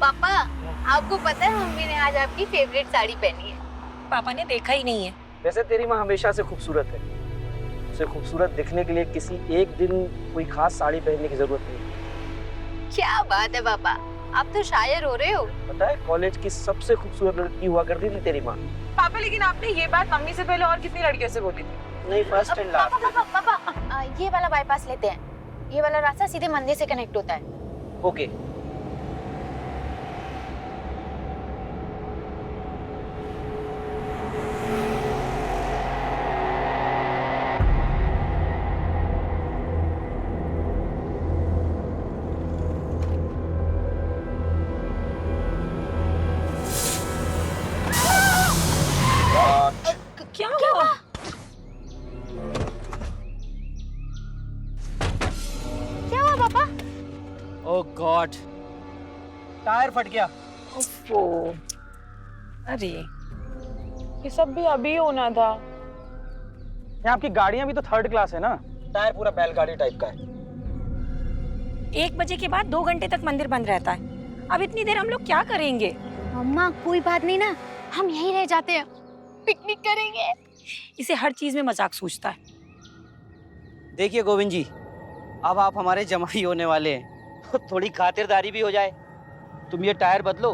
पापा, आपको पता है मम्मी ने आज आपकी फेवरेट साड़ी पहनी है। पापा ने देखा ही नहीं है। वैसे तेरी माँ हमेशा से खूबसूरत है। उसे खूबसूरत दिखने के लिए किसी एक दिन कोई खास साड़ी पहनने की जरूरत नहीं। क्या बात है पापा, आप तो शायर हो रहे हो। पता है कॉलेज की सबसे खूबसूरत लड़की हुआ करती थी तेरी माँ। पापा लेकिन आपने ये बात मम्मी से पहले और कितनी लड़कियों से बोली थी? नहीं, फर्स्ट एंड लास्ट। पापा, ये वाला बाईपास लेते हैं। ये वाला रास्ता सीधे मंदिर से कनेक्ट होता है। ओके। क्या हुआ? क्या हुआ पापा? ओह गॉड, टायर फट गया। ओफो, अरे ये सब भी अभी होना था। यहाँ आपकी गाड़ियाँ भी तो थर्ड क्लास है ना। टायर पूरा बैलगाड़ी टाइप का है। 1 बजे के बाद 2 घंटे तक मंदिर बंद रहता है। अब इतनी देर हम लोग क्या करेंगे? मम्मा कोई बात नहीं ना, हम यहीं रह जाते हैं, पिकनिक करेंगे। इसे हर चीज में मजाक सूझता है। देखिए गोविंद जी, अब आप हमारे जमाई होने वाले हैं, तो थोड़ी खातिरदारी भी हो जाए। तुम ये टायर बदलो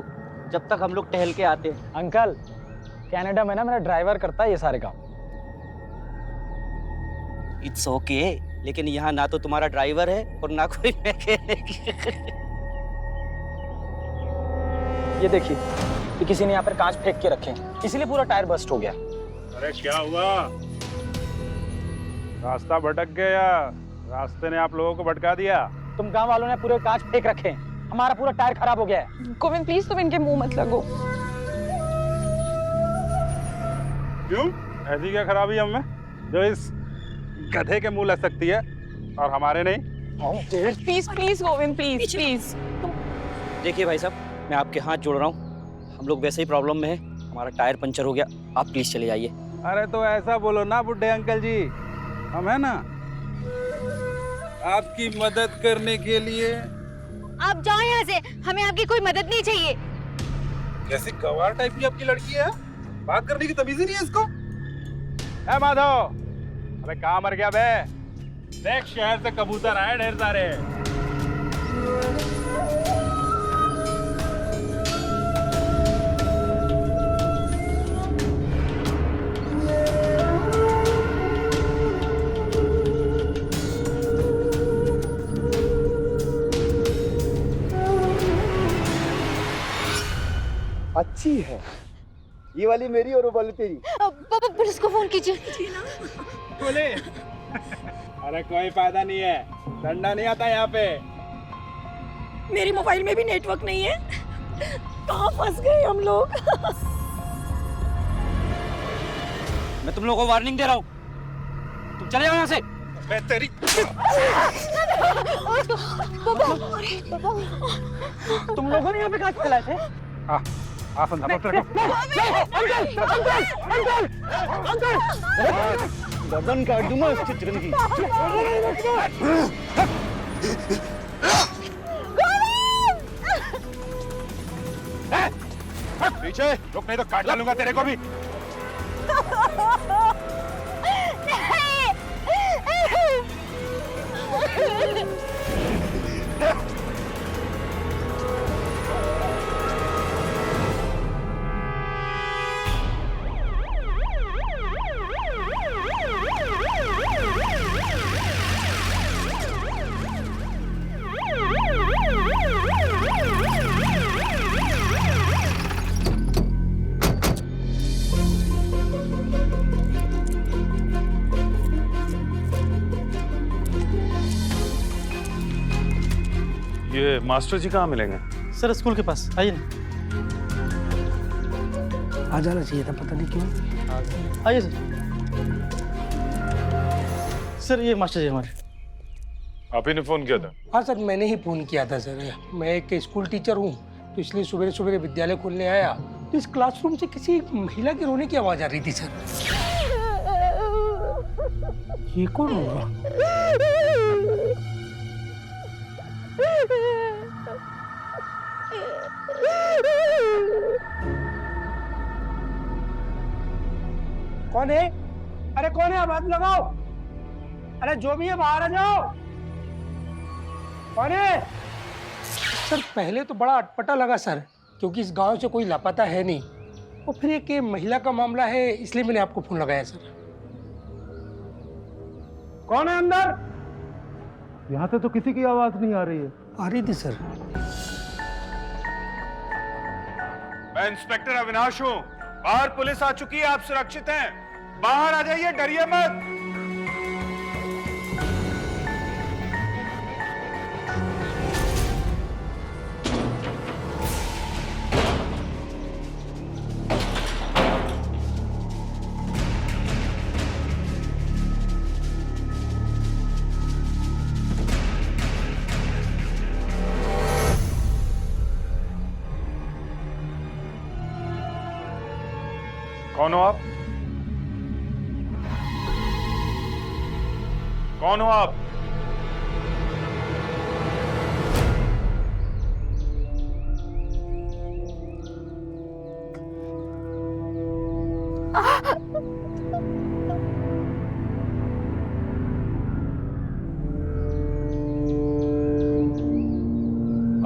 जब तक हम लोग टहल के आते हैं। अंकल, कनाडा में ना मेरा ड्राइवर करता है ये सारे काम। इट्स ओके, लेकिन यहाँ ना तो तुम्हारा ड्राइवर है और ना कोई मैकेनिक। ये देखिए, कि किसी ने यहाँ पर कांच फेंक के रखे हैं, इसीलिए पूरा टायर बस्ट हो गया। अरे क्या हुआ? रास्ता भटक गया? रास्ते ने आप लोगों को भटका दिया? तुम गांव वालों ने पूरे कांच फेंक रखे हैं, हमारा पूरा टायर खराब हो गया है। गोविंद प्लीज तुम इनके मुंह मत लगो। क्यों? ऐसी क्या खराबी हम में जो इस गधे के मुंह लग सकती है और हमारे नहीं? Please please Govind, please please. देखिए भाई साहब, मैं आपके हाथ जोड़ रहा हूँ, हम लोग वैसे ही प्रॉब्लम में है, हमारा टायर पंचर हो गया, आप प्लीज चले जाइए। अरे तो ऐसा बोलो ना बुड्ढे अंकल जी, हम है ना आपकी मदद करने के लिए। आप जाओ यहाँ से, हमें आपकी कोई मदद नहीं चाहिए। कैसी गवार टाइप की आपकी लड़की है? बात करने की तमीज ही नहीं है इसको। है माधव, अबे कहाँ मर गया बे? देख शहर से कबूतर आए ढेर सारे। अच्छी है ये वाली मेरी और वो वाली तेरी। पापा पुलिस को फोन कीजिए। बोले अरे कोई फायदा नहीं है, डंडा नहीं आता यहाँ पे। मेरे मोबाइल में भी नेटवर्क नहीं है, कहाँ फंस गए हम लोग। मैं तुम लोगों को वार्निंग दे रहा हूँ, तुम चले जाओ यहाँ से। मैं तेरी तुम लोगों ने यहाँ पे कांच फैलाए थे? गर्दन काट दूंगा इसकी चिकन की। पीछे रुक, नहीं तो काट डालूंगा तेरे को भी। ये मास्टर जी कहाँ मिलेंगे? सर स्कूल के पास आइए ना। आ जाना चाहिए था, पता नहीं क्यों। आइए सर। सर ये मास्टर जी हमारे। आप ही ने फोन किया था? हाँ सर, मैंने ही फोन किया था सर। मैं एक स्कूल टीचर हूँ, तो इसलिए सुबह सुबह विद्यालय खोलने आया तो इस क्लासरूम से किसी महिला के रोने की आवाज आ रही थी सर। ये कौन होगा? आवाज लगाओ। अरे जो भी है बाहर आ जाओ। कौन है? सर पहले तो बड़ा अटपटा लगा सर, क्योंकि इस गांव से कोई लापता है नहीं, और फिर एक ये महिला का मामला है, इसलिए मैंने आपको फोन लगाया सर। कौन है अंदर? यहाँ से तो किसी की आवाज नहीं आ रही है। आ रही थी सर। मैं इंस्पेक्टर अविनाश हूँ। बाहर पुलिस आ चुकी है, आप सुरक्षित हैं। बाहर आ जाइए, डरिए मत। कौन हो आप? कौन हो आप?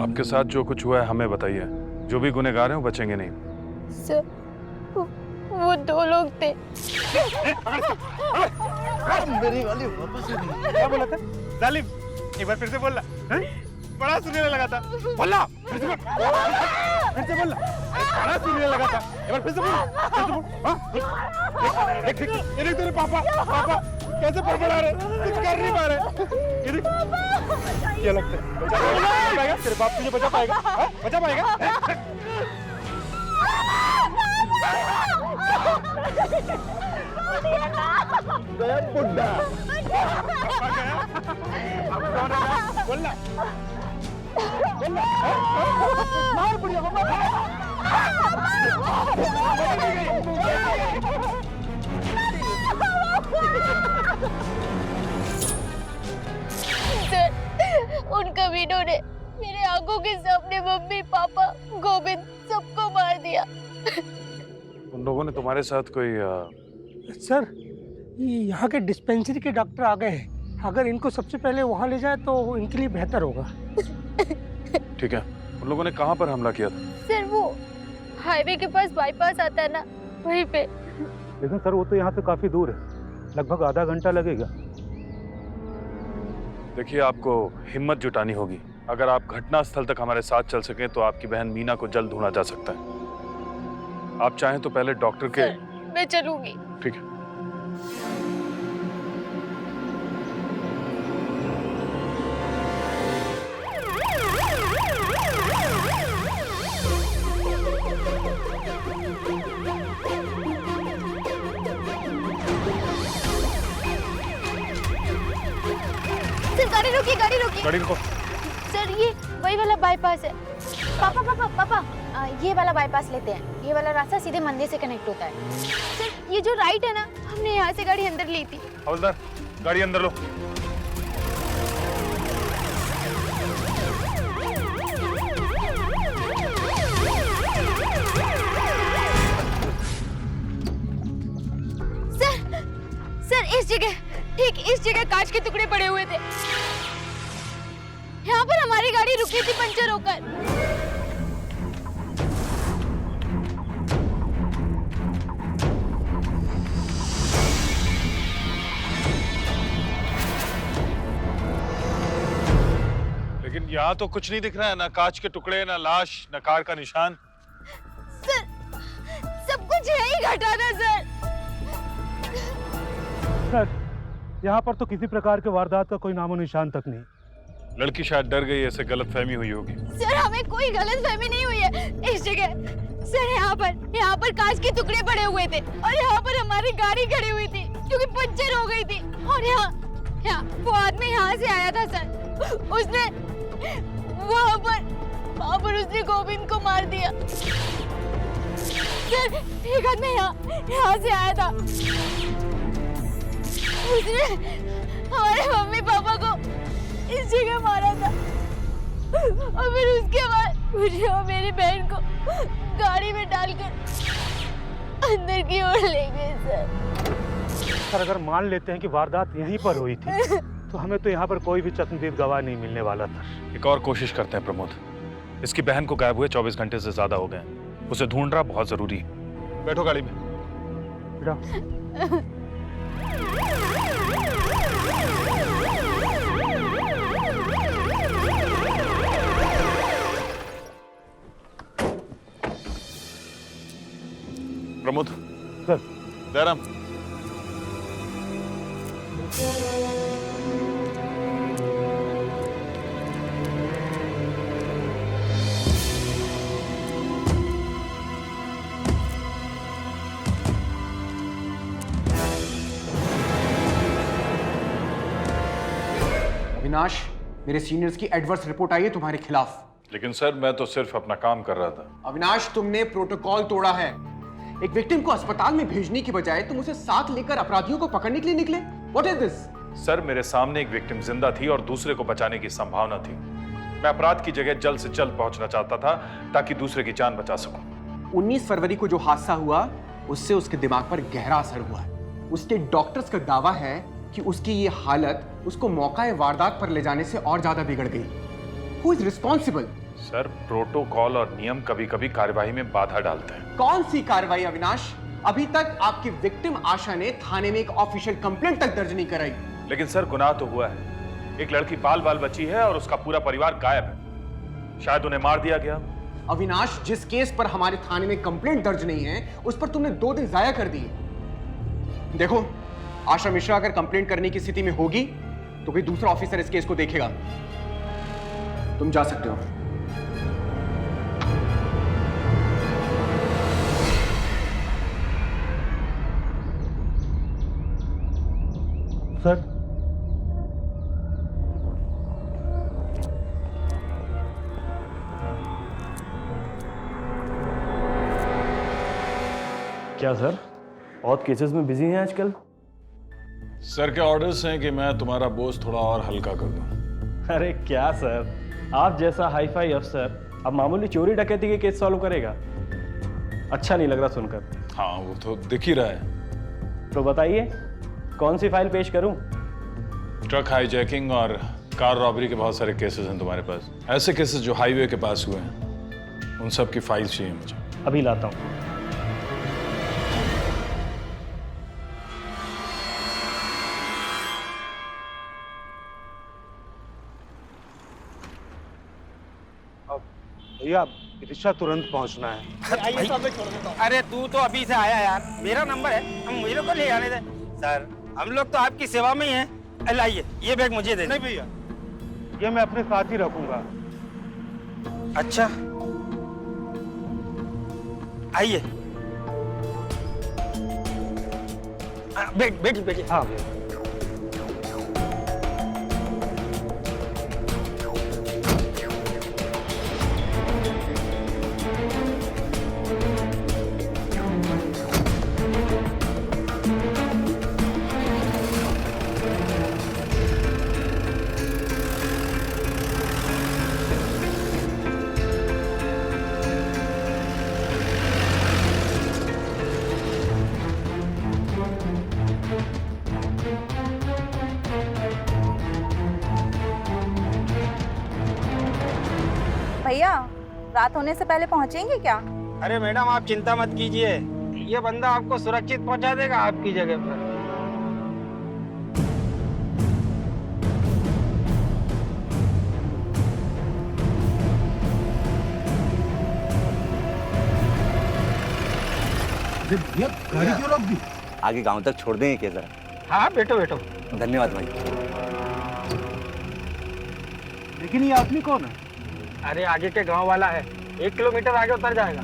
आपके साथ जो कुछ हुआ है हमें बताइए। जो भी गुनहगार हैं वो बचेंगे नहीं। सर वो दो लोग थे। मेरी वाली वापस ही नहीं। क्या बोला था? जालिम, एक बार फिर से बोलना। बड़ा सुनने लगा था। बोलना, फिर से बोलना। बड़ा सुनने लगा था। एक बार फिर से बोल। देख ये देख तेरे पापा कैसे बड़बड़ा रहे, कुछ कर नहीं पा रहे। ये देख, क्या लगता है बचा पाएगा? तेरे बाप तुझे बचा पाएगा? बचा पाएगा? गया बुड्ढा। बोलना मार बुढ़िया सर उन कमीनों ने मेरे आंखों के सामने मम्मी पापा गोविंद सबको मार दिया। उन लोगों ने तुम्हारे साथ कोई सर ये यहाँ के डिस्पेंसरी के डॉक्टर आ गए हैं, अगर इनको सबसे पहले वहाँ ले जाए तो इनके लिए बेहतर होगा। ठीक है, उन लोगों ने कहाँ पर हमला किया था? सर वो हाईवे के पास बाईपास आता है ना, वहीं पे। लेकिन सर वो तो यहाँ से काफी दूर है, लगभग आधा घंटा लगेगा। देखिए आपको हिम्मत जुटानी होगी। अगर आप घटनास्थल तक हमारे साथ चल सकें तो आपकी बहन मीना को जल्द ढूंढा जा सकता है। आप चाहें तो पहले डॉक्टर के। मैं चलूंगी। ठीक है। गाड़ी रोकी। गाड़ी रुको। सर ये वही वाला बाईपास है। पापा ये वाला बाईपास लेते हैं। ये वाला रास्ता सीधे मंदिर से कनेक्ट होता है। सर ये जो राइट है ना, हमने यहाँ से गाड़ी अंदर ली थी। हवलदार गाड़ी अंदर लो। सर इस जगह, ठीक इस जगह कांच के टुकड़े पड़े हुए थे। यहाँ पर हमारी गाड़ी रुकी थी पंचर होकर। लेकिन यहाँ तो कुछ नहीं दिख रहा है, ना कांच के टुकड़े, ना लाश, ना कार का निशान। सर सब कुछ यही घटा था सर। यहाँ पर तो किसी प्रकार के वारदात का कोई नामो निशान तक नहीं। लड़की शायद डर गई, ऐसे गलतफहमी हुई होगी। सर हमें कोई गलतफहमी नहीं हुई है इस जगह। सर यहाँ पर कांच के टुकड़े पड़े हुए थे और यहाँ पर हमारी गाड़ी खड़ी हुई थी क्योंकि पंचर हो गई थी। और यहाँ वो आदमी यहाँ से आया था सर। उसने वहाँ पर उसने गोविंद को मार दिया। सर एक आदमी यहाँ से आया था। उसने हमारे मम्मी पापा को इस जगह मारा था और फिर उसके बाद मुझे और मेरी बहन को गाड़ी में डालकर अंदर की ओर ले गए सर। सर अगर मान लेते हैं कि वारदात यहीं पर हुई थी तो हमें तो यहाँ पर कोई भी चश्मदीद गवाह नहीं मिलने वाला था। एक और कोशिश करते हैं प्रमोद। इसकी बहन को गायब हुए 24 घंटे से ज्यादा हो गए। उसे ढूंढना बहुत जरूरी है। बैठो गाड़ी में। प्रमोद। सर। जयराम। अविनाश, मेरे सीनियर्स की एडवर्स रिपोर्ट आई है तुम्हारे खिलाफ। लेकिन सर मैं तो सिर्फ अपना काम कर रहा था। अविनाश, तुमने प्रोटोकॉल तोड़ा है। एक विक्टिम को अस्पताल में भेजने की बजाय तुम उसे साथ लेकर अपराधियों को पकड़ने के लिए निकले। What is this? सर मेरे सामने एक विक्टिम जिंदा थी और दूसरे को बचाने की संभावना थी। मैं अपराध की जगह जल्द से जल्द पहुंचना चाहता था ताकि दूसरे की जान बचा सकूं। 19 फरवरी को जो हादसा हुआ उससे उसके दिमाग पर गहरा असर हुआ है। उसके डॉक्टर्स का दावा है कि उसकी ये हालत उसको मौका वारदात पर ले जाने से और ज्यादा बिगड़ गई। Who is responsible? Sir protocol और नियम कभी कभी कार्यवाही में बाधा डालते हैं। कौन सी कार्रवाई अविनाश? अभी तक आपकी विक्टिम आशा ने थाने में एक ऑफिशियल कंप्लेंट तक दर्ज नहीं कराई। लेकिन सर गुनाह तो हुआ है। एक लड़की बाल बाल बची है और उसका पूरा परिवार गायब है। शायद उन्हें मार दिया गया। अविनाश, जिस केस पर हमारे थाने में कंप्लेंट दर्ज नहीं है उस पर तुमने 2 दिन जाया कर दिए। देखो, आशा मिश्रा अगर कंप्लेंट करने की स्थिति में होगी तो कोई दूसरा ऑफिसर इस केस को देखेगा। तुम जा सकते हो। सर, क्या सर, बहुत केसेस में बिजी हैं आजकल? सर के ऑर्डर्स हैं कि मैं तुम्हारा बोझ थोड़ा और हल्का कर दूं। अरे क्या सर, आप जैसा हाई फाई अफसर अब मामूली चोरी डकैती के केस सॉल्व करेगा? अच्छा नहीं लग रहा सुनकर। हाँ वो तो दिख ही रहा है। तो बताइए, कौन सी फाइल पेश करूं? ट्रक हाईजैकिंग और कार रॉबरी के बहुत सारे केसेस हैं तुम्हारे पास। ऐसे केसेस जो हाईवे के पास हुए हैं, उन सब की फाइल चाहिए मुझे। अभी लाता हूं। भैया रिक्शा तुरंत पहुंचना है। अरे तू तो अभी से आया यार, मेरा नंबर है, हम मुझे को ले आने दे। सर हम लोग तो आपकी सेवा में ही हैं। लाइए ये बैग मुझे दे। नहीं भैया, ये मैं अपने साथ ही रखूंगा। अच्छा आइए, बैठ बैठिए। हाँ भैया, रात होने से पहले पहुंचेंगे क्या? अरे मैडम आप चिंता मत कीजिए, ये बंदा आपको सुरक्षित पहुंचा देगा आपकी जगह पर। गाड़ी क्यों रोक दी? आगे गांव तक छोड़ देंगे क्या जरा? हाँ बैठो बैठो। धन्यवाद भाई। लेकिन ये आदमी कौन है? अरे आगे के गांव वाला है, 1 किलोमीटर आगे उतर जाएगा।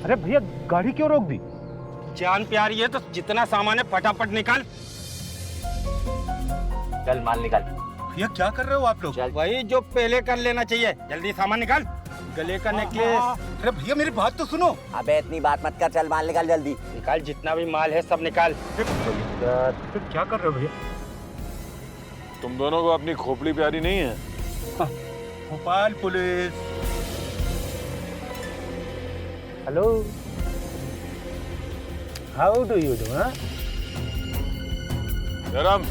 अरे भैया गाड़ी क्यों रोक दी? जान प्यारी है तो जितना सामान है फटाफट निकाल। चल माल निकाल। भैया क्या कर रहे हो आप लोग? वही जो पहले कर लेना चाहिए, जल्दी सामान निकाल। गले का नेकलेस। अरे भैया मेरी बात तो सुनो। अबे इतनी बात मत कर, चल माल निकाल जल्दी। निकाल, जितना भी माल है सब निकाल। क्या कर रहे हो भैया? तुम दोनों को अपनी खोपड़ी प्यारी नहीं है? Bhopal police. Hello, how do you do? हाँ, जयराम,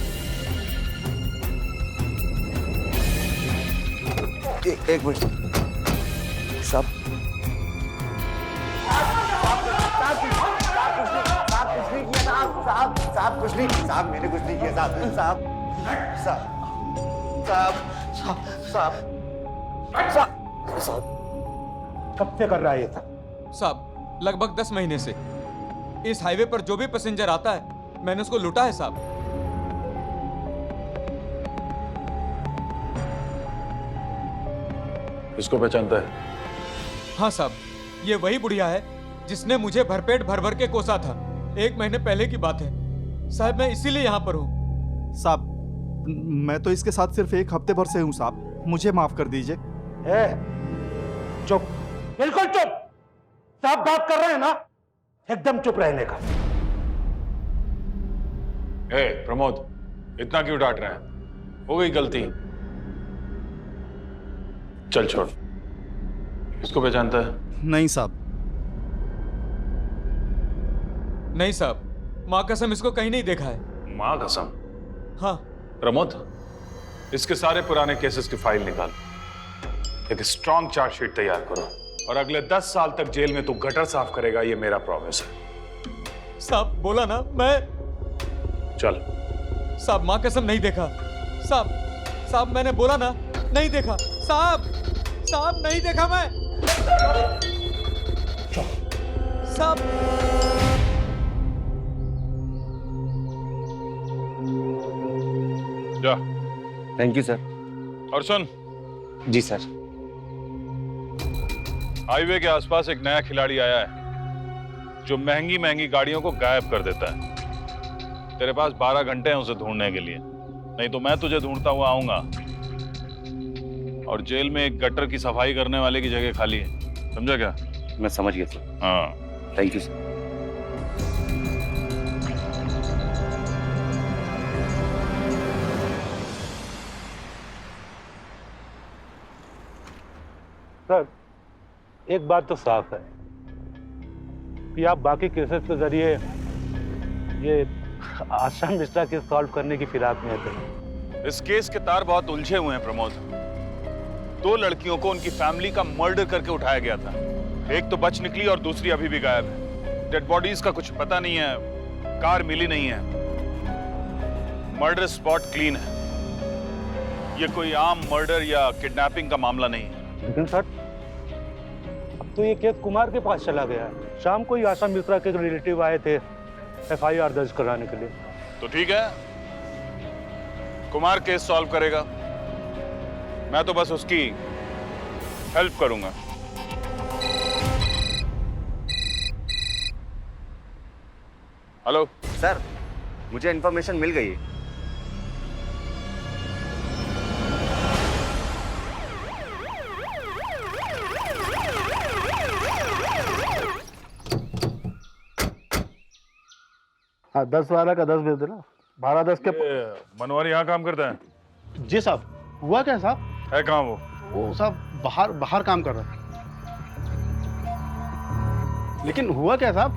एक मिनट साहब। साहब कुछ नहीं, साहब मैंने कुछ नहीं किया साहब। साहब साहब साहब साहब साहब कब से कर रहा है ये? साहब लगभग 10 महीने से इस हाईवे पर जो भी पैसेंजर आता है मैंने उसको लूटा है साहब। इसको पहचानता है? हाँ साहब, ये वही बुढ़िया है जिसने मुझे भरपेट भर भर के कोसा था। 1 महीने पहले की बात है साहब, मैं इसीलिए यहाँ पर हूँ। साहब मैं तो इसके साथ सिर्फ 1 हफ्ते भर से हूँ साहब, मुझे माफ कर दीजिए। चुप, बिल्कुल चुप। साहब बात कर रहे हैं ना, एकदम चुप रहने का। ए प्रमोद, इतना क्यों डांट रहे हैं? हो गई गलती, चल छोड़। इसको पहचानता है? नहीं साहब। नहीं साहब, माँ कसम इसको कहीं नहीं देखा है। माँ कसम? हाँ। प्रमोद, इसके सारे पुराने केसेस की फाइल निकाल, एक स्ट्रॉन्ग चार्जशीट तैयार करो और अगले 10 साल तक जेल में तू गटर साफ करेगा, ये मेरा प्रॉमिस है। साहब बोला ना मैं। चल। साहब माँ कसम नहीं देखा। साहब मैंने बोला ना नहीं देखा। साहब नहीं देखा मैं। साहब जा। Thank you sir. और सुन। जी सर। हाईवे के आसपास एक नया खिलाड़ी आया है जो महंगी महंगी गाड़ियों को गायब कर देता है। तेरे पास 12 घंटे हैं उसे ढूंढने के लिए, नहीं तो मैं तुझे ढूंढता हुआ आऊंगा। और जेल में एक गटर की सफाई करने वाले की जगह खाली है, समझा क्या? मैं समझ गया सर। हाँ। Thank you sir. सर एक बात तो साफ है कि आप बाकी केसेस के जरिए ये आशा मिश्रा केस सॉल्व करने की फिराक में थे। इस केस के तार बहुत उलझे हुए हैं प्रमोद। 2 लड़कियों को उनकी फैमिली का मर्डर करके उठाया गया था। एक तो बच निकली और दूसरी अभी भी गायब है। डेड बॉडीज का कुछ पता नहीं है, कार मिली नहीं है, मर्डर स्पॉट क्लीन है। ये कोई आम मर्डर या किडनैपिंग का मामला नहीं है। लेकिन सर अब तो ये केस कुमार के पास चला गया है। शाम को ही आशा मिश्रा के रिलेटिव आए थे FIR दर्ज कराने के लिए। तो ठीक है, कुमार केस सॉल्व करेगा, मैं तो बस उसकी हेल्प करूंगा। हेलो सर, मुझे इंफॉर्मेशन मिल गई है। हाँ 10-12 का 10 भेज देना। 12-10 के मनोहर यहाँ काम करता है? जी साहब। हुआ क्या साहब? है कहाँ वो साहब बाहर काम कर रहा है। लेकिन हुआ क्या साहब?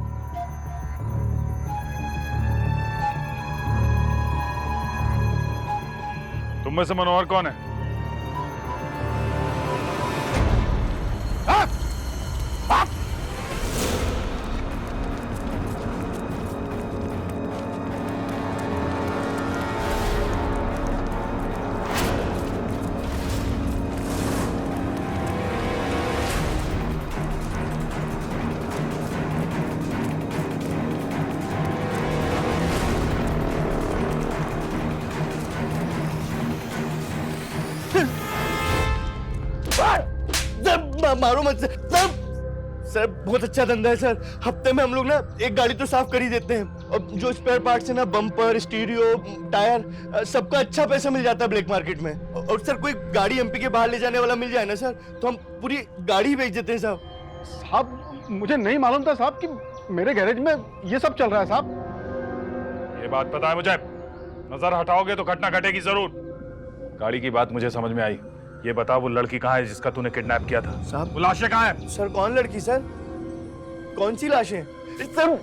तुम में से मनोहर कौन है? मारो मत सर। सर बहुत अच्छा धंधा है सर, हफ्ते में हम लोग ना 1 गाड़ी तो साफ कर ही देते हैं। और जो स्पेयर पार्ट्स है ना, बम्पर, स्टीरियो, टायर, सबका अच्छा पैसा मिल जाता है ब्लैक मार्केट में। और सर कोई गाड़ी एमपी के बाहर ले जाने वाला मिल जाए ना सर, तो हम पूरी गाड़ी बेच देते हैं साहब। साहब मुझे नहीं मालूम था साहब कि मेरे गैरेज में ये सब चल रहा है साहब। ये बात पता है मुझे, नजर हटाओगे तो घटना घटेगी जरूर। गाड़ी की बात मुझे समझ में आई। ये बता वो लड़की कहाँ है जिसका तूने किडनैप किया था? साहब वो लाशें कहाँ है? सर कौन लड़की सर? कौन सी लाशें? सर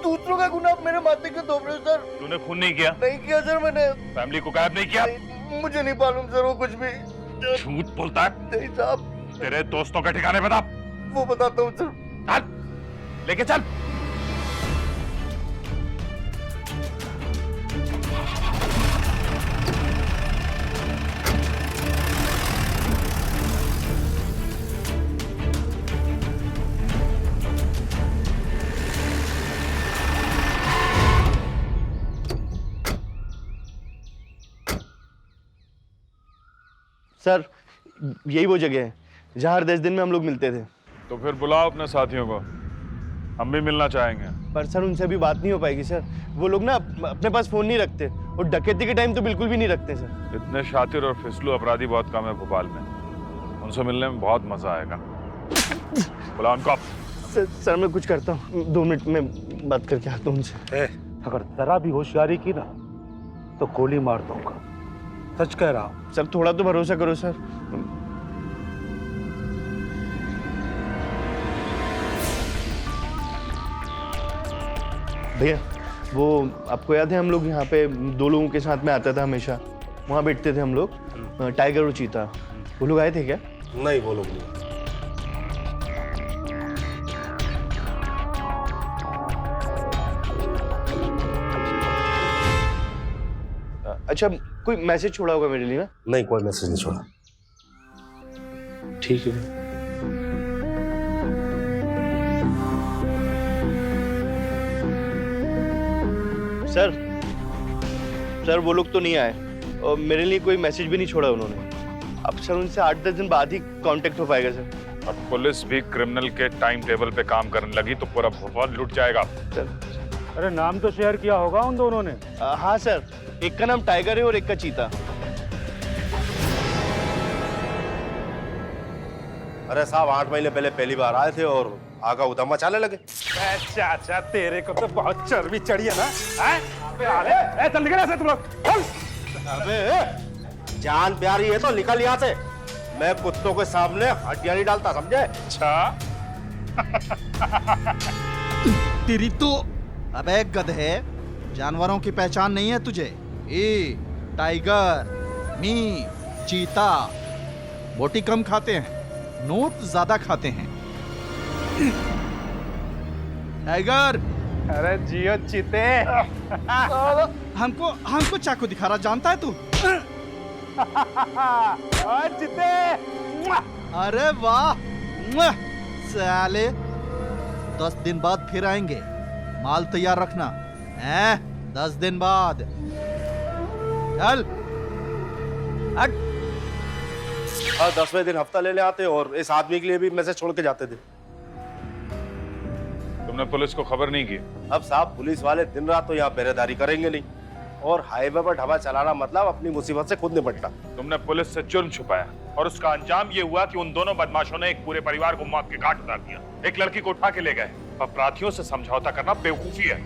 दूसरों का गुनाह मेरे माथे क्यों थोप रहे हो सर? तूने खून नहीं किया? नहीं किया सर मैंने। फैमिली को गायब नहीं किया? मुझे नहीं मालूम सर वो कुछ भी। झूठ बोलता है? नहीं साहब। तेरे दोस्तों के ठिकाने बता। वो बताता हूँ सर। चल लेके चल। सर यही वो जगह है जहाँ हर 10 दिन में हम लोग मिलते थे। तो फिर बुलाओ अपने साथियों को, हम भी मिलना चाहेंगे। पर सर उनसे अभी बात नहीं हो पाएगी सर। वो लोग ना अपने पास फोन नहीं रखते और डकैती के टाइम तो बिल्कुल भी नहीं रखते सर। इतने शातिर और फिसलू अपराधी बहुत कम है भोपाल में, उनसे मिलने में बहुत मजा आएगा। बुलाओ उनको। सर मैं कुछ करता हूँ, 2 मिनट में बात करके आता हूँ उनसे। अगर जरा भी होशियारी की ना तो गोली मार दूंगा, सच कह रहा हूँ। सर थोड़ा तो भरोसा करो सर। भैया वो आपको याद है हम लोग यहाँ पे 2 लोगों के साथ में आता था हमेशा, वहाँ बैठते थे हम लोग, टाइगर और चीता। वो लोग आए थे क्या? नहीं वो लोग नहीं। अच्छा कोई मैसेज छोड़ा होगा मेरे लिए ना? नहीं कोई मैसेज नहीं छोड़ा। ठीक है। सर वो लोग तो नहीं आए और मेरे लिए कोई मैसेज भी नहीं छोड़ा उन्होंने। अब सर उनसे 8-10 दिन बाद ही कांटेक्ट हो पाएगा सर। अब पुलिस भी क्रिमिनल के टाइम टेबल पे काम करने लगी तो पूरा भोपाल लुट जाएगा। सर अरे नाम तो शेयर किया होगा उन दोनों ने। हाँ सर, एक का नाम टाइगर है और एक का चीता। अरे साहब 8 महीने पहले पहली बार आए थे और आगा उधम मचाने लगे। अच्छा तेरे को तो बहुत चर्बी चढ़ी है ना? अरे चल निकल ऐसे तुम लोग। अबे जान प्यारी है तो निकल यहाँ से। मैं कुत्तों के सामने हड्डियां नहीं डालता, समझे? अच्छा तेरी तो। अबे गधे, जानवरों की पहचान नहीं है तुझे? टाइगर, मी, चीता बोटी कम खाते हैं, नोट ज्यादा खाते हैं। टाइगर। अरे जियो चीते। हमको चाकू दिखा रहा, जानता है तू? चीते। अरे वाह साले, 10 दिन बाद फिर आएंगे, माल तैयार रखना है। 10 दिन बाद चल। 10वें दिन हफ्ता लेने आते और इस आदमी के लिए भी मैसेज छोड़ के जाते थे। तुमने पुलिस को खबर नहीं की? अब साहब पुलिस वाले दिन रात तो यहाँ पहरेदारी करेंगे नहीं, और हाईवे पर ढाबा चलाना मतलब अपनी मुसीबत से खुद निपटना। तुमने पुलिस से जुर्म छुपाया और उसका अंजाम ये हुआ कि उन दोनों बदमाशों ने एक पूरे परिवार को मौत के घाट उतार दिया। एक लड़की को उठा के ले गए। अपराधियों से समझौता करना बेवकूफी है।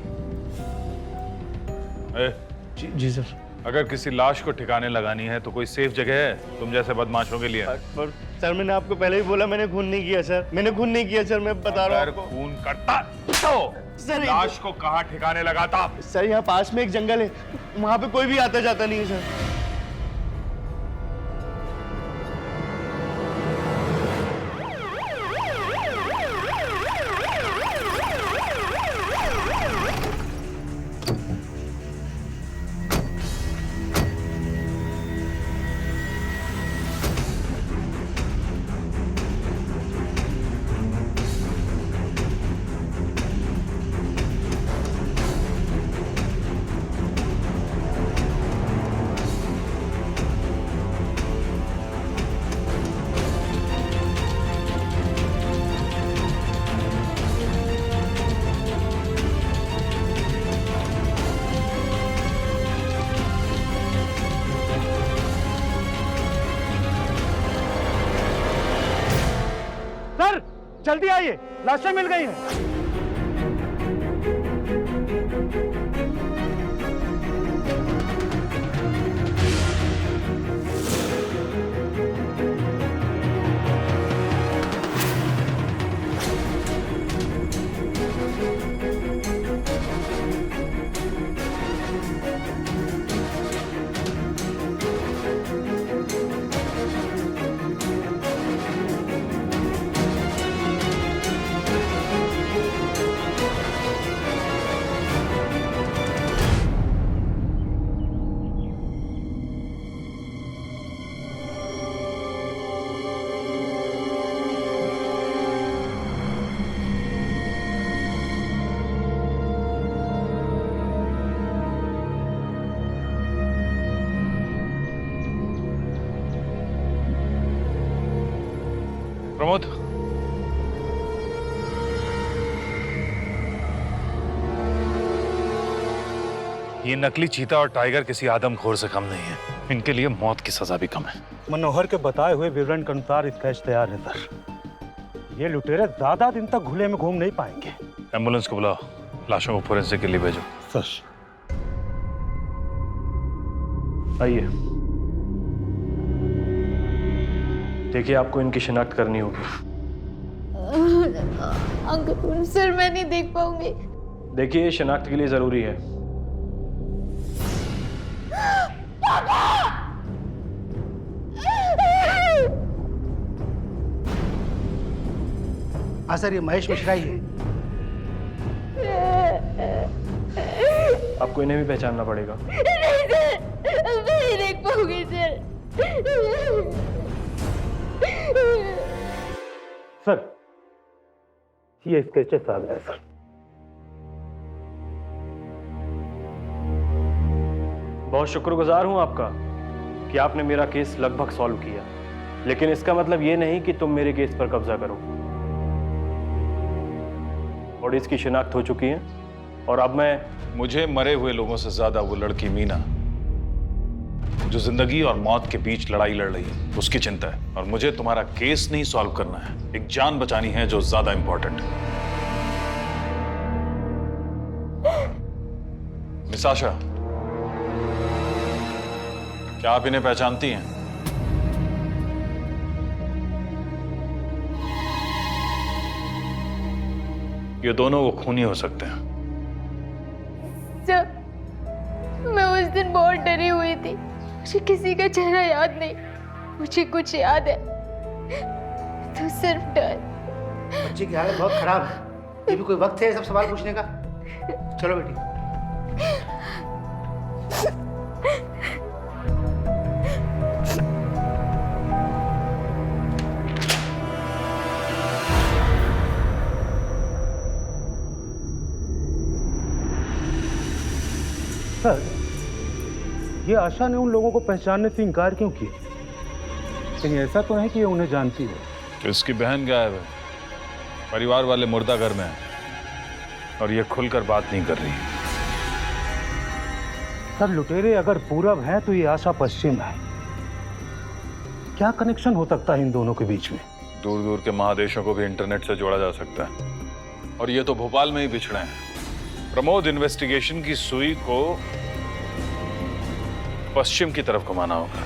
जी सर। अगर किसी लाश को ठिकाने लगानी है तो कोई सेफ जगह है तुम जैसे बदमाशों के लिए? पर सर मैंने आपको पहले ही बोला मैंने खून नहीं किया सर। मैंने खून नहीं किया सर, मैं बता रहा हूँ आपको। खून करता तो सर लाश को कहाँ ठिकाने लगाता? सर यहाँ पास में एक जंगल है, वहाँ पे कोई भी आता जाता नहीं है सर। जल्दी आइए, लाशें मिल गई हैं। प्रमोद, ये नकली चीता और टाइगर किसी आदमखोर से कम नहीं है। इनके लिए मौत की सजा भी कम है। मनोहर के बताए हुए विवरण के अनुसार स्केच तैयार है सर। ये लुटेरे ज्यादा दिन तक खुले में घूम नहीं पाएंगे। एम्बुलेंस को बुलाओ, लाशों को फोरेंसिक के लिए भेजो। सर आइए। देखिए, आपको इनकी शिनाख्त करनी होगी। अंकल सर, मैं नहीं देख पाऊंगी। देखिए, ये शिनाख्त के लिए जरूरी है। हाँ सर, ये महेश मिश्रा ही है। आपको इन्हें भी पहचानना पड़ेगा। नहीं सर, मैं नहीं देख पाऊंगी सर। सर ये स्केचेस आ गए सर। बहुत शुक्रगुजार हूं आपका कि आपने मेरा केस लगभग सॉल्व किया, लेकिन इसका मतलब ये नहीं कि तुम मेरे केस पर कब्जा करो। बॉडीज की शिनाख्त हो चुकी है और अब मुझे मरे हुए लोगों से ज्यादा वो लड़की मीना, जो जिंदगी और मौत के बीच लड़ाई लड़ रही है, उसकी चिंता है। और मुझे तुम्हारा केस नहीं सॉल्व करना है, एक जान बचानी है जो ज्यादा इंपॉर्टेंट है। मिस आशा, क्या आप इन्हें पहचानती हैं? ये दोनों वो खूनी हो सकते हैं। सर, मैं उस दिन बहुत डरी हुई थी। मुझे किसी का चेहरा याद नहीं, मुझे कुछ याद है तो सिर्फ डर। बच्चे की हालत बहुत खराब है। ये भी कोई वक्त है सब सवाल पूछने का? चलो बेटी। सर, ये आशा ने उन लोगों को पहचानने से इनकार क्यों किया? लेकिन ऐसा तो है कि ये उन्हें जानती है। तो इसकी बहन गायब है, परिवार वाले मुर्दा घर में हैं और ये खुलकर बात नहीं कर रही। सर, लुटेरे अगर पूरब हैं तो ये आशा पश्चिम है। क्या कनेक्शन हो सकता है इन दोनों के बीच में? दूर दूर के महादेशों को भी इंटरनेट से जोड़ा जा सकता है, और ये तो भोपाल में ही बिछड़े हैं। प्रमोद, इन्वेस्टिगेशन की सुई को पश्चिम की तरफ घुमाना होगा।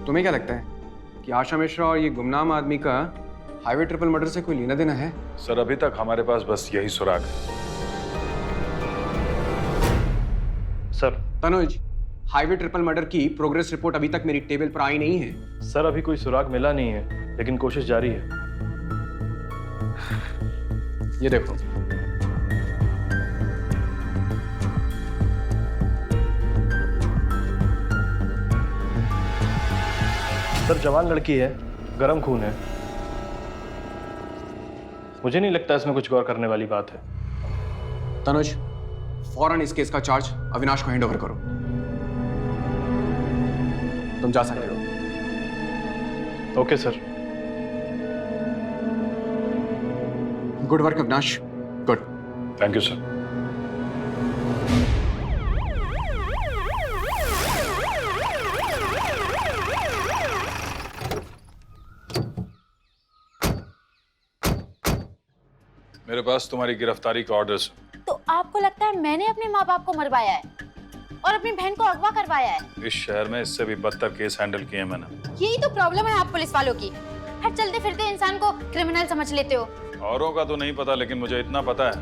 तुम्हें क्या लगता है कि आशा मिश्रा और ये गुमनाम आदमी का हाईवे ट्रिपल मर्डर से कोई लेना देना है? सर अभी तक हमारे पास बस यही सुराग है। Sir Tanuj, highway triple murder की प्रोग्रेस रिपोर्ट अभी तक मेरी टेबल पर आई नहीं है। सर अभी कोई सुराग मिला नहीं है, लेकिन कोशिश जारी है। ये देखो, सर जवान लड़की है, गरम खून है। मुझे नहीं लगता इसमें कुछ गौर करने वाली बात है। तनुज, फौरन इस केस का चार्ज अविनाश को हैंडओवर करो। तुम जा सकते हो। Okay sir. Good work Avinash, good. Thank you sir. मेरे पास तुम्हारी गिरफ्तारी का ऑर्डर्स। तो आपको लगता है मैंने अपने माँ बाप को मरवाया है और अपनी बहन को अगवा करवाया है? इस शहर में इससे भी बदतर केस हैंडल किए मैंने। यही तो प्रॉब्लम है आप पुलिस वालों की, हर चलते फिरते इंसान को क्रिमिनल समझ लेते हो। औरों का तो नहीं पता, लेकिन मुझे इतना पता है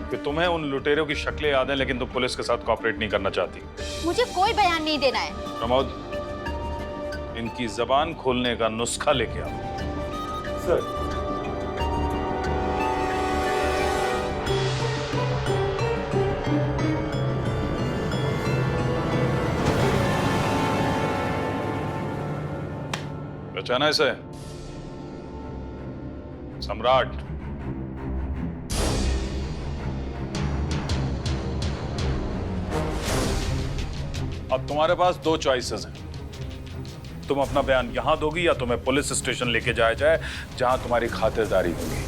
कि तुम्हें उन लुटेरों की शक्लें याद हैं, लेकिन तुम पुलिस के साथ कोऑपरेट नहीं करना चाहती। मुझे कोई बयान नहीं देना है। प्रमोद, इनकी जबान खोलने का नुस्खा लेके आओ। सर पहचाना इसे? सम्राट। अब तुम्हारे पास दो चॉइसेस हैं। तुम अपना बयान यहां दोगी या तुम्हें पुलिस स्टेशन लेके जाया जाए, जहां तुम्हारी खातिरदारी होगी।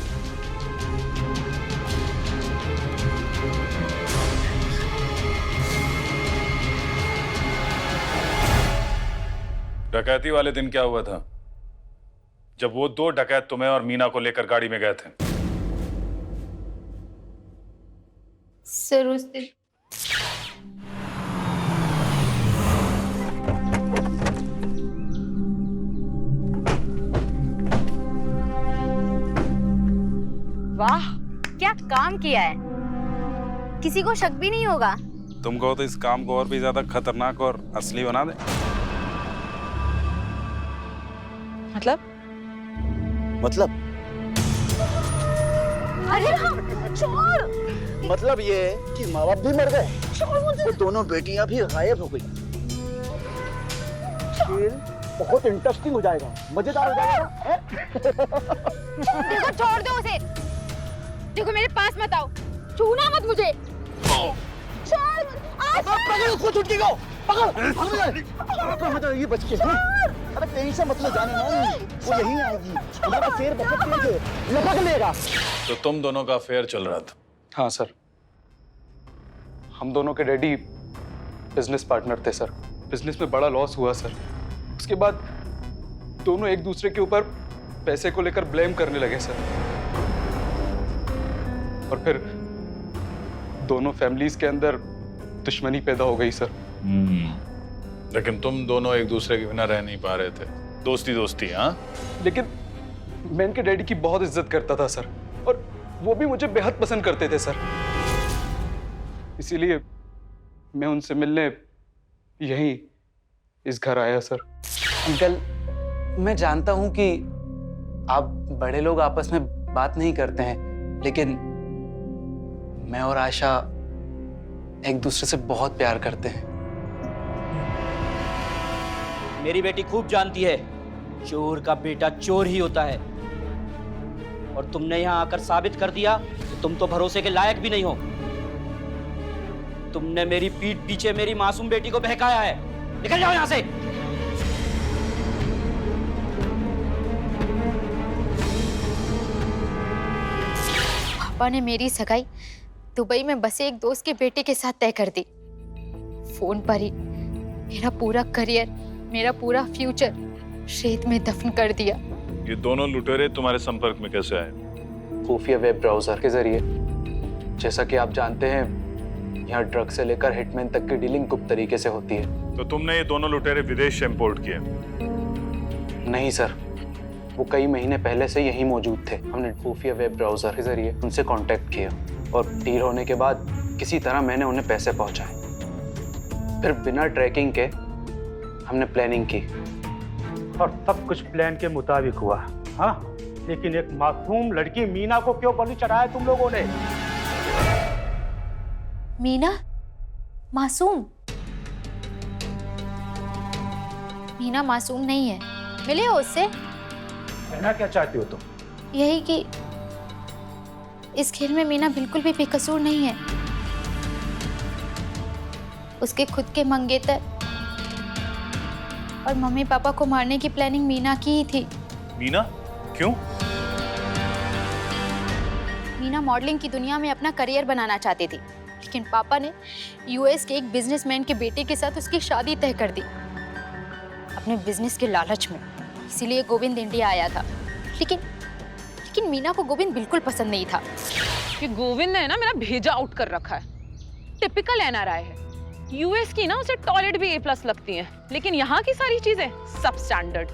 डकैती वाले दिन क्या हुआ था जब वो दो डकैत तुम्हें और मीना को लेकर गाड़ी में गए थे? सर उस दिन वाह, क्या काम किया है, किसी को शक भी नहीं होगा। तुम कहो तो इस काम को और भी ज्यादा खतरनाक और असली बना दे। मतलब अरे हाँ, छोड़। मतलब ये है कि माँ बाप भी मर गए, वो दोनों बेटियां भी गायब हो गई। खेल बहुत इंटरेस्टिंग हो जाएगा, मजेदार हो जाएगा। देखो छोड़ दो उसे, देखो मेरे पास मत आओ, छूना मत मुझे। छोड़, पकड़ उसको, छुटकी को पकड़। ये बच्चे अरे कहीं से मतलब जाने ना, वो यहीं आएगी। हमारा शेर बहुत तेज है, लपक लेगा। तो तुम दोनों का अफेयर चल रहा था? हाँ सर, हम दोनों के डैडी बिजनेस पार्टनर थे सर। बिजनेस में बड़ा लॉस हुआ सर। उसके बाद दोनों एक दूसरे के ऊपर पैसे को लेकर ब्लेम करने लगे सर, और फिर दोनों फैमिलीज के अंदर दुश्मनी पैदा हो गई सर। लेकिन तुम दोनों एक दूसरे के बिना रह नहीं पा रहे थे, दोस्ती दोस्ती। हाँ, लेकिन मैं इनके डैडी की बहुत इज्जत करता था सर, और वो भी मुझे बेहद पसंद करते थे सर। इसीलिए मैं उनसे मिलने यहीं इस घर आया सर। अंकल, मैं जानता हूं कि आप बड़े लोग आपस में बात नहीं करते हैं, लेकिन मैं और आशा एक दूसरे से बहुत प्यार करते हैं। मेरी बेटी खूब जानती है, चोर का बेटा चोर ही होता है। और तुमने यहाँ आकर साबित कर दिया कि तुम तो भरोसे के लायक भी नहीं हो। तुमने मेरी पीठ पीछे मेरी मासूम बेटी को बहकाया है। निकल जाओ यहाँ से। पापा ने मेरी सगाई दुबई में बसे एक दोस्त के बेटे के साथ तय कर दी। फोन पर ही मेरा पूरा करियर, मेरा पूरा फ्यूचर रेत में दफन कर दिया। ये दोनों लुटेरे तुम्हारे संपर्क में कैसे आए? खुफिया वेब ब्राउजर के जरिए। जैसा कि आप जानते हैं, यहाँ ड्रग से लेकर हिटमैन तक की डीलिंग गुप्त तरीके से होती है। तो तुमने ये दोनों लुटेरे विदेश से इंपोर्ट किए? नहीं सर, वो कई महीने पहले से यहीं मौजूद थे। हमने खुफिया वेब ब्राउज़र के जरिए उनसे कांटेक्ट किया और डील होने के बाद किसी तरह मैंने उन्हें पैसे पहुंचाए। फिर बिना ट्रैकिंग के हमने प्लानिंग की और सब कुछ प्लान के मुताबिक हुआ। हाँ, लेकिन एक मासूम लड़की मीना को क्यों बलि चढ़ाया तुम लोगों ने? मीना? मासूम? मीना मासूम नहीं है। मिले हो उससे? कहना क्या चाहती हो तुम? यही कि इस खेल में मीना बिल्कुल भी बेकसूर नहीं है। उसके खुद के मंगेतर और मम्मी पापा को मारने की प्लानिंग मीना की ही थी। मीना? क्यों? मीना मॉडलिंग की दुनिया में अपना करियर बनाना चाहती थी, लेकिन पापा ने यूएस के एक बिजनेसमैन के बेटे के साथ उसकी शादी तय कर दी अपने बिजनेस के लालच में। इसीलिए गोविंद इंडिया आया था, लेकिन मीना को गोविंद बिल्कुल पसंद नहीं था। ये गोविंद ने ना मेरा भेजा आउट कर रखा है। टिपिकल एनआरआई है। यूएस की ना उसे टॉयलेट भी A+ लगती है, लेकिन यहाँ की सारी चीजें सब स्टैंडर्ड।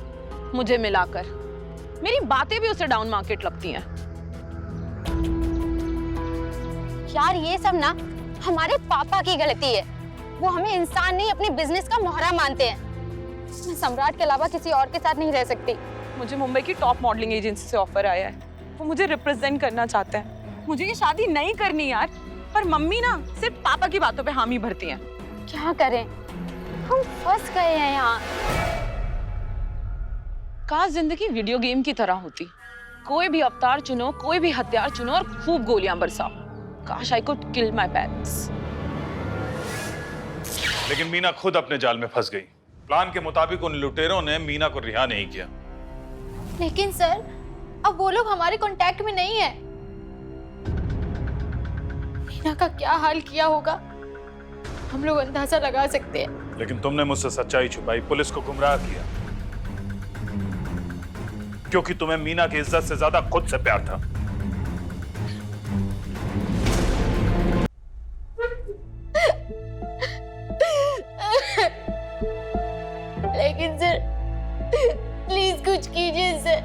मुझे मिलाकर मेरी बातें भी उसे डाउन मार्केट लगती हैं। यार ये सब ना हमारे पापा की गलती है। वो हमें इंसान नहीं अपने बिजनेस का मोहरा मानते हैं। मैं सम्राट के अलावा किसी और के साथ नहीं रह सकती। मुझे मुंबई की टॉप मॉडलिंग एजेंसी से ऑफर आया है। वो मुझे रिप्रेजेंट करना चाहते हैं। मुझे ये शादी नहीं करनी यार, पर मम्मी ना सिर्फ पापा की बातों पे हामी भरती हैं। क्या करें, हम फंस गए हैं यहाँ। काश जिंदगी वीडियो गेम की तरह होती। कोई भी अवतार चुनो, कोई भी हथियार चुनो और खूब गोलियां बरसाओ। काश I could kill my parents. लेकिन मीना खुद अपने जाल में फंस गई। प्लान के मुताबिक उन लुटेरों ने मीना को रिहा नहीं किया। लेकिन सर, अब वो लोग हमारे कांटेक्ट में नहीं है। मीना का क्या हाल किया होगा हम लोग अंदाजा लगा सकते हैं। लेकिन तुमने मुझसे सच्चाई छुपाई, पुलिस को गुमराह किया, क्योंकि तुम्हें मीना की इज्जत से ज्यादा खुद से प्यार था। लेकिन सर प्लीज कुछ कीजिए सर,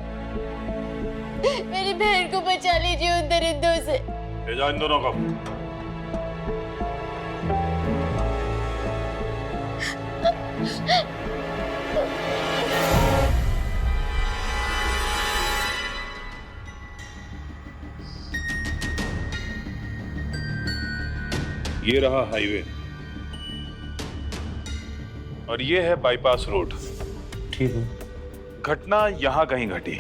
मेरी बहन को बचा लीजिए उन दरिंदों से। ले जाओ इन दोनों को। ये रहा हाईवे और ये है बाईपास रोड। ठीक है। घटना यहाँ कहीं घटी।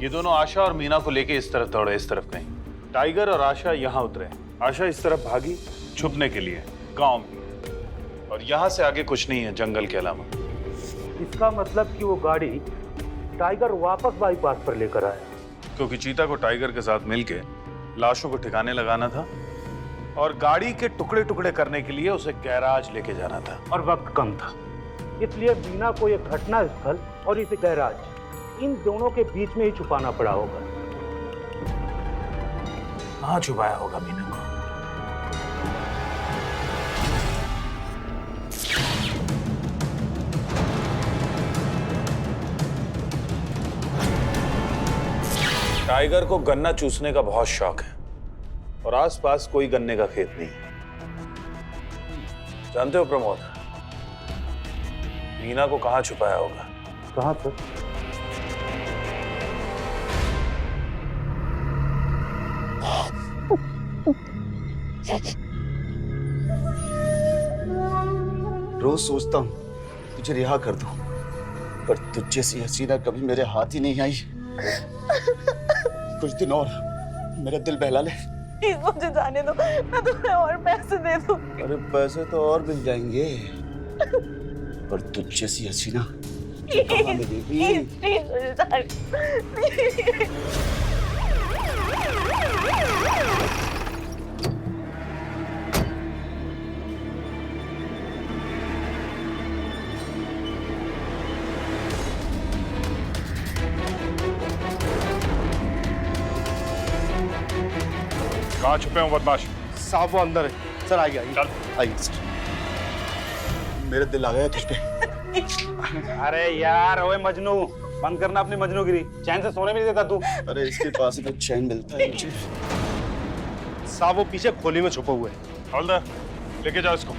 ये दोनों आशा और मीना को लेके इस तरफ दौड़े, इस तरफ कहीं। टाइगर और आशा यहाँ उतरे। आशा इस तरफ भागी छुपने के लिए गांव में, और यहाँ से आगे कुछ नहीं है जंगल के अलावा। इसका मतलब कि वो गाड़ी टाइगर वापस बाईपास पर लेकर आया, क्योंकि चीता को टाइगर के साथ मिलके लाशों को ठिकाने लगाना था और गाड़ी के टुकड़े टुकड़े करने के लिए उसे गैराज लेके जाना था, और वक्त कम था। इसलिए मीना को यह घटना स्थल और इस गैराज, इन दोनों के बीच में ही छुपाना पड़ा होगा। कहाँ छुपाया होगा मीना को? टाइगर को गन्ना चूसने का बहुत शौक है और आसपास कोई गन्ने का खेत नहीं। जानते हो प्रमोद, मीना को कहाँ छुपाया होगा? कहाँ पर? रोज सोचता हूँ तुझे रिहा कर दूं, पर तुझ जैसी हसीना कभी मेरे हाथ ही नहीं आई। कुछ दिन और मेरा दिल बहला ले। प्लीज मुझे जाने दो, मैं तुम्हें और पैसे दे दूं। अरे पैसे तो और मिल जाएंगे, पर तुझ जैसी हसीना कहाँ मिलेगी? प्लीज मुझे जाने दो। कहाँ छुपे हो बदमाश? साहब वो अंदर है। सर आइए आइए। चल। आइए सर, मेरा दिल आ गया तुझ पे। अरे यार ओए मजनू, बंद करना अपनी मजनूगिरी। चैन से सोने भी नहीं देता तू। अरे इसके पास ही तो चैन मिलता है मुझे। साहब वो पीछे खोली में छुपा हुआ है। हवलदार लेके जाओ इसको।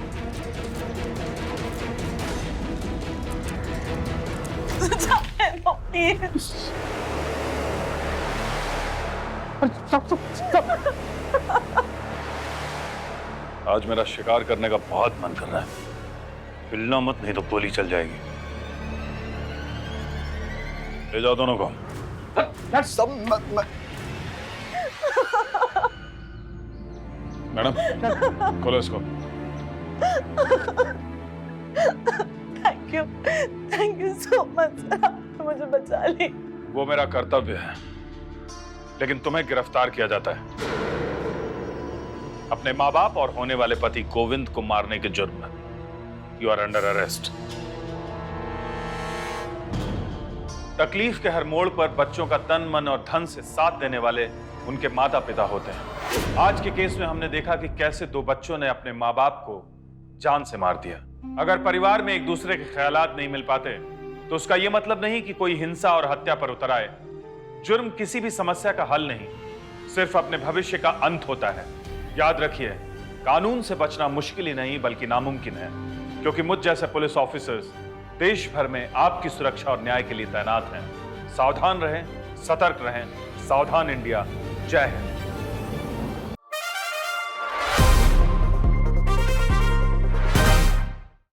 आज मेरा शिकार करने का बहुत मन कर रहा है। हिलना मत नहीं तो गोली चल जाएगी। ले जाओ दोनों को। मैडम खोलो इसको। Thank you so much sir, आपने मुझे बचा ली। वो मेरा कर्तव्य है, लेकिन तुम्हें गिरफ्तार किया जाता है अपने माँ बाप और होने वाले पति गोविंद को मारने के जुर्म में। You are under arrest. तकलीफ के हर मोड़ पर बच्चों का तन मन और धन से साथ देने वाले उनके माता पिता होते हैं। आज के केस में हमने देखा कि कैसे दो बच्चों ने अपने माँ बाप को जान से मार दिया। अगर परिवार में एक दूसरे के ख्यालात नहीं मिल पाते तो उसका यह मतलब नहीं कि कोई हिंसा और हत्या पर उतर आए। जुर्म किसी भी समस्या का हल नहीं, सिर्फ अपने भविष्य का अंत होता है। याद रखिए, कानून से बचना मुश्किल ही नहीं बल्कि नामुमकिन है, क्योंकि मुझ जैसे पुलिस ऑफिसर्स देश भर में आपकी सुरक्षा और न्याय के लिए तैनात हैं। सावधान रहें, सतर्क रहें। सावधान इंडिया। जय हिंद।